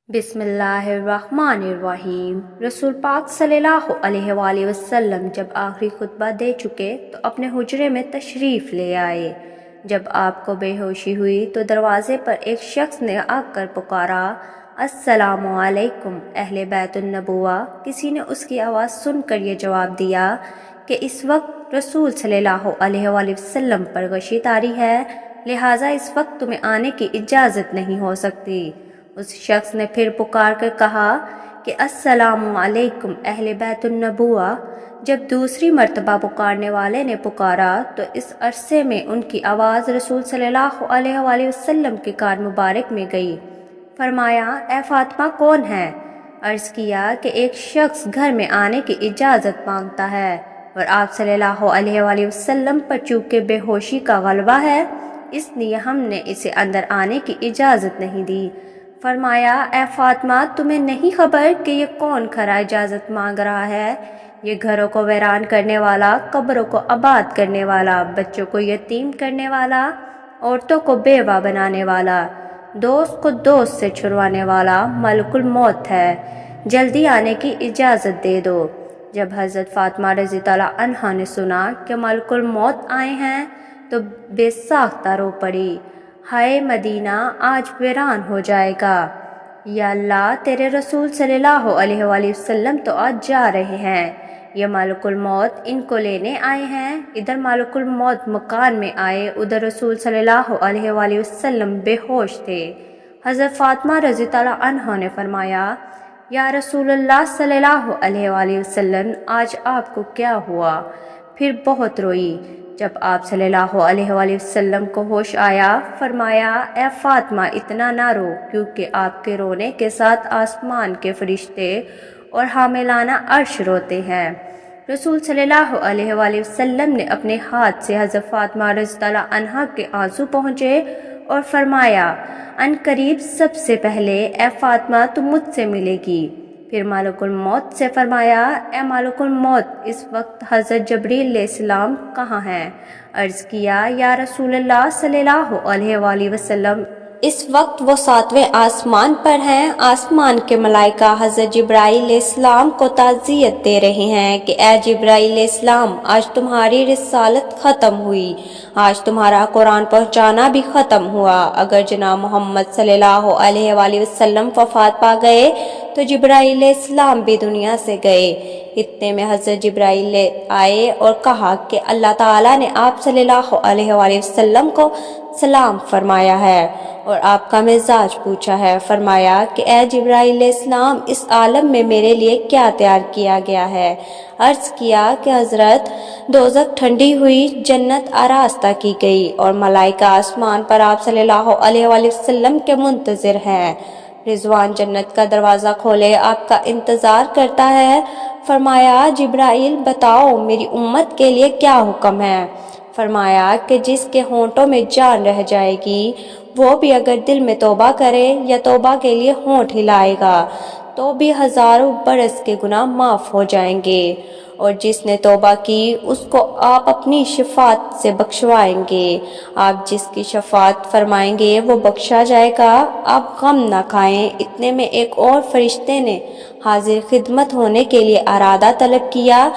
بسم اللہ الرحمن الرحیم۔ رسول پاک صلی اللہ علیہ وآلہ وسلم جب آخری خطبہ دے چکے تو اپنے حجرے میں تشریف لے آئے۔ جب آپ کو بے ہوشی ہوئی تو دروازے پر ایک شخص نے آ کر پکارا، السلام علیکم اہل بیت النبوہ۔ کسی نے اس کی آواز سن کر یہ جواب دیا کہ اس وقت رسول صلی اللہ علیہ وآلہ وسلم پر غشی طاری ہے، لہٰذا اس وقت تمہیں آنے کی اجازت نہیں ہو سکتی۔ اس شخص نے پھر پکار کر کہا کہ السلام علیکم اہل بیت النبوہ۔ جب دوسری مرتبہ پکارنے والے نے پکارا تو اس عرصے میں ان کی آواز رسول صلی اللہ علیہ وآلہ وسلم کے کان مبارک میں گئی۔ فرمایا، اے فاطمہ کون ہے؟ عرض کیا کہ ایک شخص گھر میں آنے کی اجازت مانگتا ہے، اور آپ صلی اللہ علیہ وآلہ وسلم پر چونکہ بے ہوشی کا غلبہ ہے اس لیے ہم نے اسے اندر آنے کی اجازت نہیں دی۔ فرمایا، اے فاطمہ تمہیں نہیں خبر کہ یہ کون کھرا اجازت مانگ رہا ہے؟ یہ گھروں کو ویران کرنے والا، قبروں کو آباد کرنے والا، بچوں کو یتیم کرنے والا، عورتوں کو بیوہ بنانے والا، دوست کو دوست سے چھڑوانے والا ملک الموت ہے، جلدی آنے کی اجازت دے دو۔ جب حضرت فاطمہ رضی اللہ عنہا نے سنا کہ ملک الموت آئے ہیں تو بے ساختہ رو پڑی، ہائے مدینہ آج ویران ہو جائے گا۔ یا اللہ، تیرے رسول صلی اللہ علیہ وآلہ وسلم تو آج جا رہے ہیں، یہ ملک الموت ان کو لینے آئے ہیں۔ ادھر ملک الموت مکان میں آئے، ادھر رسول صلی اللہ علیہ وآلہ وسلم بے ہوش تھے۔ حضرت فاطمہ رضی اللہ عنہا نے فرمایا، یا رسول اللہ صلی اللہ علیہ وآلہ وسلم آج آپ کو کیا ہوا؟ پھر بہت روئی۔ جب آپ صلی اللہ علیہ وآلہ وسلم کو ہوش آیا فرمایا، اے فاطمہ اتنا نہ رو، کیونکہ آپ کے رونے کے ساتھ آسمان کے فرشتے اور حاملانہ عرش روتے ہیں۔ رسول صلی اللہ علیہ وآلہ وسلم نے اپنے ہاتھ سے حضرت فاطمہ رضی اللہ عنہا کے آنسو پہنچے اور فرمایا، ان قریب سب سے پہلے اے فاطمہ تم مجھ سے ملے گی۔ پھر ملک الموت سے فرمایا، اے ملک الموت اس وقت حضرت جبریل علیہ السلام کہاں ہیں؟ عرض کیا، یا رسول اللہ صلی اللہ علیہ وآلہ وسلم اس وقت وہ 7ویں آسمان پر ہیں۔ آسمان کے ملائکہ حضرت جبرائیل علیہ السلام کو تعزیت دے رہے ہیں کہ اے جبرائیل علیہ السلام آج تمہاری رسالت ختم ہوئی، آج تمہارا قرآن پہنچانا بھی ختم ہوا۔ اگر جناب محمد صلی اللہ علیہ وآلہ وسلم وفات پا گئے تو جبرائیل علیہ السلام بھی دنیا سے گئے۔ اتنے میں حضرت جبرائیل آئے اور کہا کہ اللہ تعالیٰ نے آپ صلی اللہ علیہ وآلہ وسلم کو سلام فرمایا ہے اور آپ کا مزاج پوچھا ہے۔ فرمایا کہ اے جبرائیل علیہ السلام اس عالم میں میرے لیے کیا تیار کیا گیا ہے؟ عرض کیا کہ حضرت دوزخ ٹھنڈی ہوئی، جنت آراستہ کی گئی اور ملائکہ آسمان پر آپ صلی اللہ علیہ وآلہ وسلم کے منتظر ہیں۔ رضوان جنت کا دروازہ کھولے آپ کا انتظار کرتا ہے۔ فرمایا، جبرائیل بتاؤ میری امت کے لیے کیا حکم ہے؟ فرمایا کہ جس کے ہونٹوں میں جان رہ جائے گی وہ بھی اگر دل میں توبہ کرے یا توبہ کے لیے ہونٹ ہلائے گا تو بھی ہزاروں برس کے گناہ معاف ہو جائیں گے، اور جس نے توبہ کی اس کو آپ اپنی شفاعت سے بخشوائیں گے۔ آپ جس کی شفاعت فرمائیں گے وہ بخشا جائے گا، آپ غم نہ کھائیں۔ اتنے میں ایک اور فرشتے نے حاضر خدمت ہونے کے لیے ارادہ طلب کیا۔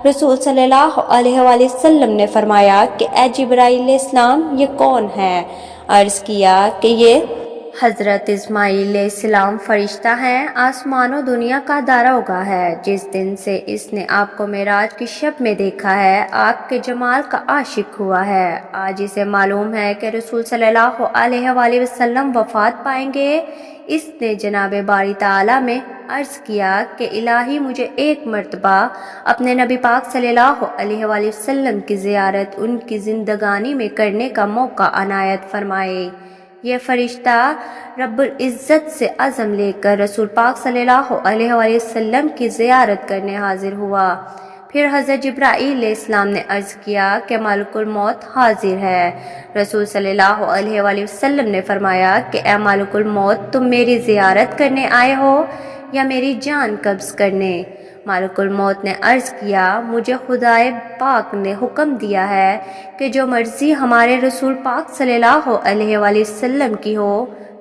رسول صلی اللہ علیہ وآلہ وسلم نے فرمایا کہ اے جبرائیل علیہ السلام یہ کون ہے؟ عرض کیا کہ یہ حضرت اسماعیل علیہ السلام فرشتہ ہیں، آسمان و دنیا کا داروغہ ہے۔ جس دن سے اس نے آپ کو معراج کی شب میں دیکھا ہے آپ کے جمال کا عاشق ہوا ہے۔ آج اسے معلوم ہے کہ رسول صلی اللہ علیہ وآلہ وسلم وفات پائیں گے۔ اس نے جناب باری تعالیٰ میں عرض کیا کہ الہی مجھے ایک مرتبہ اپنے نبی پاک صلی اللہ علیہ وآلہ وسلم کی زیارت ان کی زندگانی میں کرنے کا موقع عنایت فرمائے۔ یہ فرشتہ رب العزت سے عزم لے کر رسول پاک صلی اللہ علیہ وآلہ وسلم کی زیارت کرنے حاضر ہوا۔ پھر حضرت جبرائیل علیہ السلام نے عرض کیا کہ ملک الموت حاضر ہے۔ رسول صلی اللہ علیہ وآلہ وسلم نے فرمایا کہ اے ملک الموت تم میری زیارت کرنے آئے ہو یا میری جان قبض کرنے؟ ملک الموت نے عرض کیا، مجھے خدائے پاک نے حکم دیا ہے کہ جو مرضی ہمارے رسول پاک صلی اللہ علیہ وآلہ وسلم کی ہو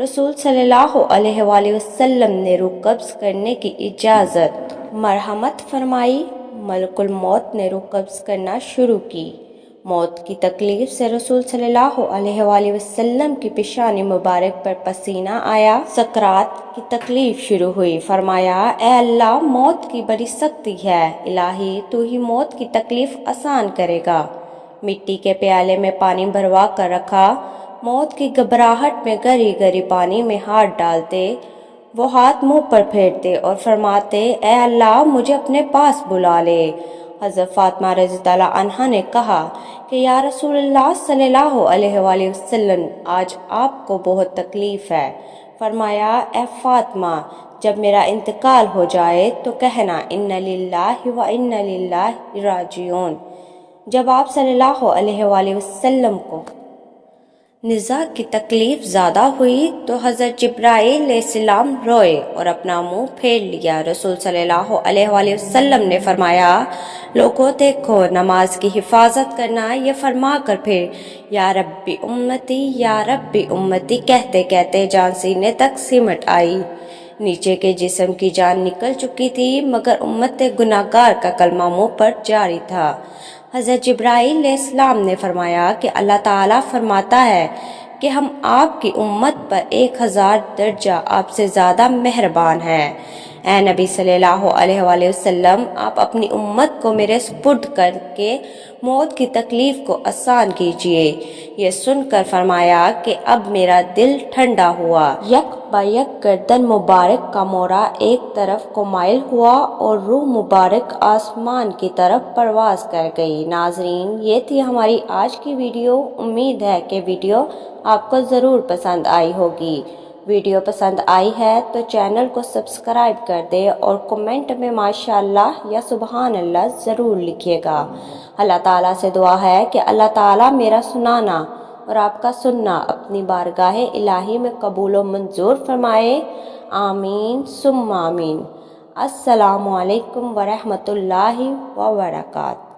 رسول صلی اللہ علیہ وآلہ وسلم نے روح قبض کرنے کی اجازت مرحمت فرمائی۔ ملک الموت نے روح قبض کرنا شروع کی۔ موت کی تکلیف سے رسول صلی اللہ علیہ وآلہ وسلم کی پیشانی مبارک پر پسینہ آیا۔ سکرات کی تکلیف شروع ہوئی۔ فرمایا، اے اللہ، موت کی بڑی سختی ہے، الہی تو ہی موت کی تکلیف آسان کرے گا۔ مٹی کے پیالے میں پانی بھروا کر رکھا۔ موت کی گھبراہٹ میں گری گری پانی میں ہاتھ ڈالتے، وہ ہاتھ منہ پر پھیرتے اور فرماتے، اے اللہ، مجھے اپنے پاس بلا لے۔ حضرت فاطمہ رضی اللہ عنہا نے کہا کہ یا رسول اللہ صلی اللہ علیہ وآلہ وسلم، آج آپ کو بہت تکلیف ہے۔ فرمایا، اے فاطمہ، جب میرا انتقال ہو جائے تو کہنا اِنَّ لِلَّهِ وَإِنَّ إِلَيْهِ راجعون۔ جب آپ صلی اللہ علیہ وآلہ وسلم کو نزا کی تکلیف زیادہ ہوئی تو حضرت جبرائیل علیہ السلام روئے اور اپنا منہ پھیر لیا۔ رسول صلی اللہ علیہ وآلہ وسلم نے فرمایا، لوگوں دیکھو، نماز کی حفاظت کرنا، یہ فرما کر پھر یا ربی امتی یا ربی امتی کہتے کہتے جان سینے تک سمٹ آئی۔ نیچے کے جسم کی جان نکل چکی تھی مگر امت گناہگار کا کلمہ منہ پر جاری تھا۔ حضرت جبرائیل علیہ السلام نے فرمایا کہ اللہ تعالیٰ فرماتا ہے کہ ہم آپ کی امت پر 1000 درجہ آپ سے زیادہ مہربان ہیں۔ اے نبی صلی اللہ علیہ وآلہ وسلم، آپ اپنی امت کو میرے سپرد کر کے موت کی تکلیف کو آسان کیجیے۔ یہ سن کر فرمایا کہ اب میرا دل ٹھنڈا ہوا۔ یک با یک گردن مبارک کا مورا ایک طرف کو مائل ہوا اور روح مبارک آسمان کی طرف پرواز کر گئی۔ ناظرین، یہ تھی ہماری آج کی ویڈیو۔ امید ہے کہ ویڈیو آپ کو ضرور پسند آئی ہوگی۔ ویڈیو پسند آئی ہے تو چینل کو سبسکرائب کر دے اور کمنٹ میں ماشاءاللہ یا سبحان اللہ ضرور لکھیے گا۔ اللہ تعالیٰ سے دعا ہے کہ اللہ تعالیٰ میرا سنانا اور آپ کا سننا اپنی بارگاہ الہی میں قبول و منظور فرمائے۔ آمین ثم آمین۔ السلام علیکم ورحمۃ اللہ وبرکاتہ۔